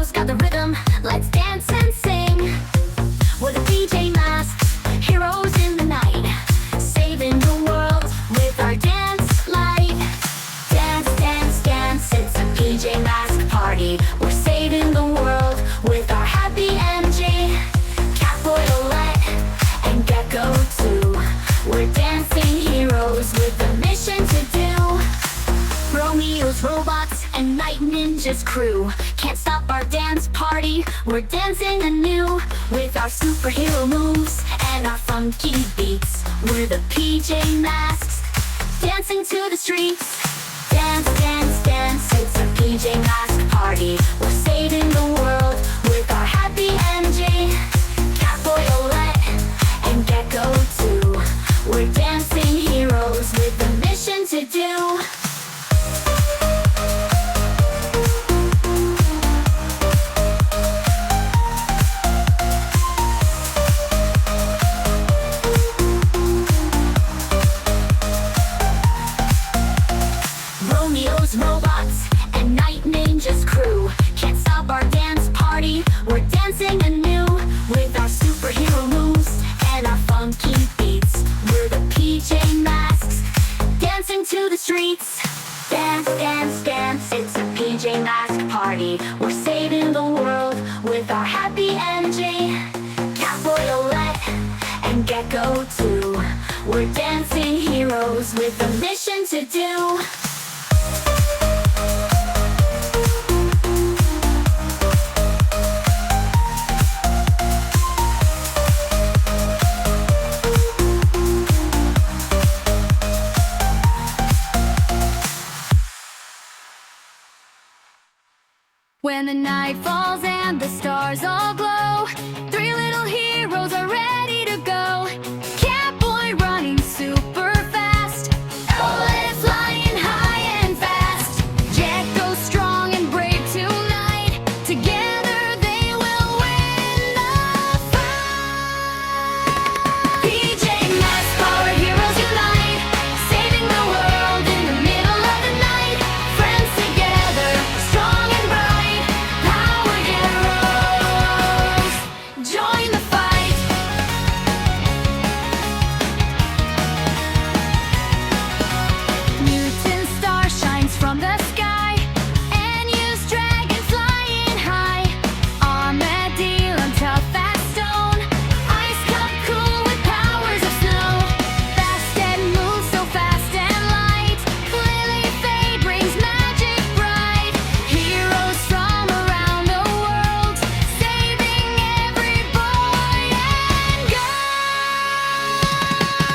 heroes got the rhythm, let's dance and sing. We're the PJ Masks, heroes in the night, saving the world with our dance light. Dance, dance, dance, it's a PJ Mask party. We're saving the world with our happy energy. Catboy, Owlette, and Gekko too. We're dancing heroes with a mission to do. Romeo's robots and Night Ninja's crew can't stop our dance party. We're dancing anew with our superhero moves and our funky beats. We're the PJ Masks, dancing to the streets. Dance, dance, dance, it's a PJ Mask party. We're saving the world with our happy energy. Catboy, Owlette, and Gekko too. We're dancing heroes with a mission to do. Romeo's robots and Night Ninja's crew can't stop our dance party. We're dancing anew with our superhero moves and our funky beats. We're the PJ Masks, dancing to the streets. Dance, dance, dance, it's a PJ Mask party. We're saving the world with our happy energy. Catboy, Owlette, and Gekko too. We're dancing heroes with a mission to do. When the night falls and the stars all glow, three little heroes are ready to go. Catboy running super fast, Owlette flying high and fast. Gekko strong and brave tonight, together they will win the fight. PJ Masks, power heroes unite, saving the world in the middle of the night. Friends together, strong and bright, power heroes, join the fight. Mutant star shines from the sky, and use dragon flying high. Armadillo tough as stone, ice cup cool with powers of snow. Fast and moves so fast and light, Lily Faye brings magic bright. Heroes from around the world, saving every boy and girl.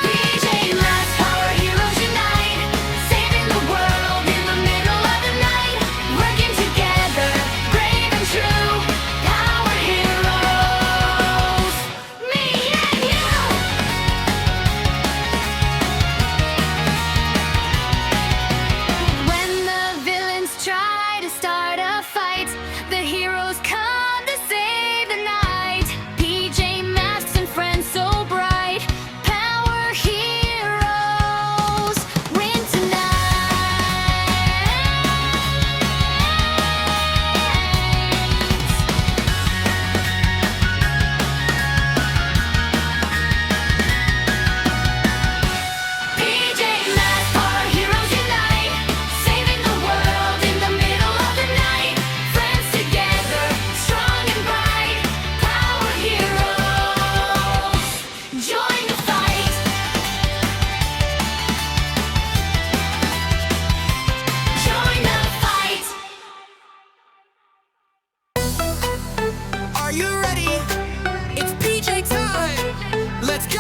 PJ Masks, power heroes unite, saving the world in the middle of the night. Working together, brave and true, power heroes, me and you. When the villains try to start a fight, the heroes come to save the night. PJ Masks and friends so bright, power heroes win tonight. PJ Masks, power heroes unite, saving the world in the middle of the night. Friends together, strong and bright, power heroes, join the fight. Join the fight. Are you ready? It's PJ time! Let's go!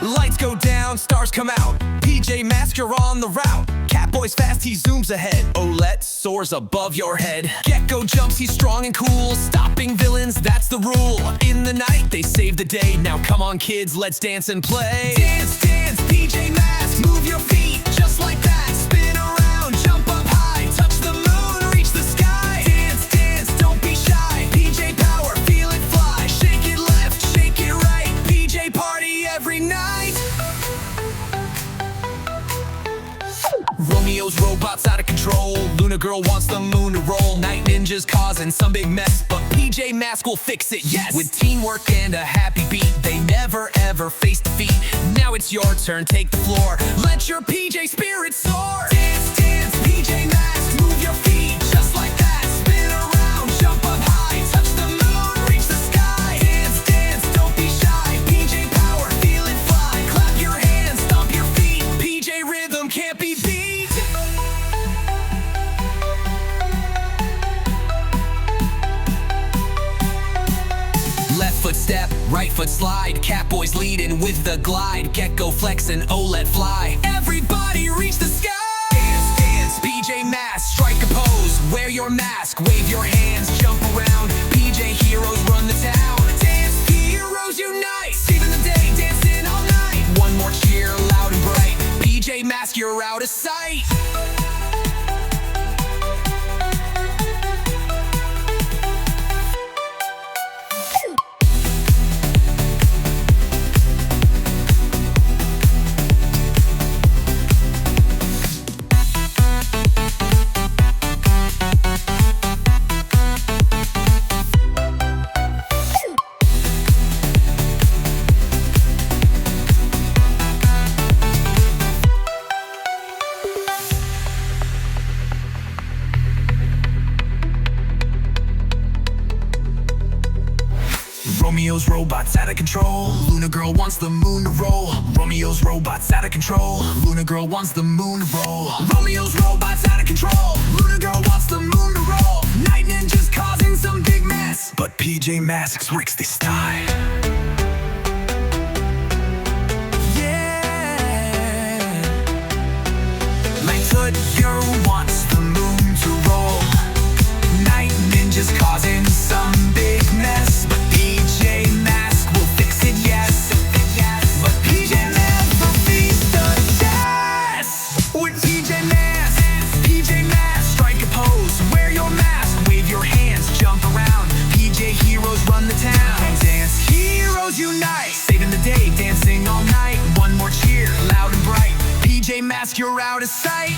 Lights go down, stars come out. PJ Masks, you're on the route. Catboy's fast, he zooms ahead. Owlette soars above your head. Gekko jumps, he's strong and cool. Stopping villains, that's the rule. In the night, they save the day. Now come on kids, let's dance and play. Dance, dance, PJ Masks, move your feet just like that. Spin around, jump up high, touch the moon, reach the sky. Dance, dance, don't be shy. PJ power, feel it fly. Shake it left, shake it right. PJ party every night. Romeo's robots out of control. Luna girl wants the moon to roll. Night Ninja ninjas causing some big mess, but PJ Masks will fix it, yes! With teamwork and a happy beat, they never ever face defeat. Now it's your turn, take the floor. Let your PJ spirit soar. Dance, dance, PJ Masks, move your feet just like that. Spin around, jump up high, touch the moon, reach the sky. Dance, dance, don't be shy. PJ power, feel it fly. Clap your hands, stomp your feet. PJ rhythm can't be beat. Left foot step, right foot slide. Catboy's leading with the glide. Gekko flex and Owlette fly. Everybody reach the sky. Dance, dance, PJ Masks, strike a pose. Wear your mask, wave your hands, jump around. PJ heroes run the town. Dance heroes unite, saving the day, dancing all night. One more cheer, loud and bright. PJ Masks, you're out of sight. Romeo's robots out of control. Luna girl wants the moon to roll. Romeo's robots out of control. Luna girl wants the moon to roll. Romeo's robots out of control. Luna girl wants the moon to roll. Night ninjas causing some big mess, but PJ Masks rigs this time. Yeah. Light hood girl wants the moon to roll. Night ninjas causing some big mess, but PJ Masks will fix it, yes. But PJ Masks will beat the test. With PJ Masks, strike a pose. Wear your mask, wave your hands, jump around. PJ heroes run the town. Dance heroes unite, saving the day, dancing all night. One more cheer, loud and bright. PJ Masks, you're out of sight.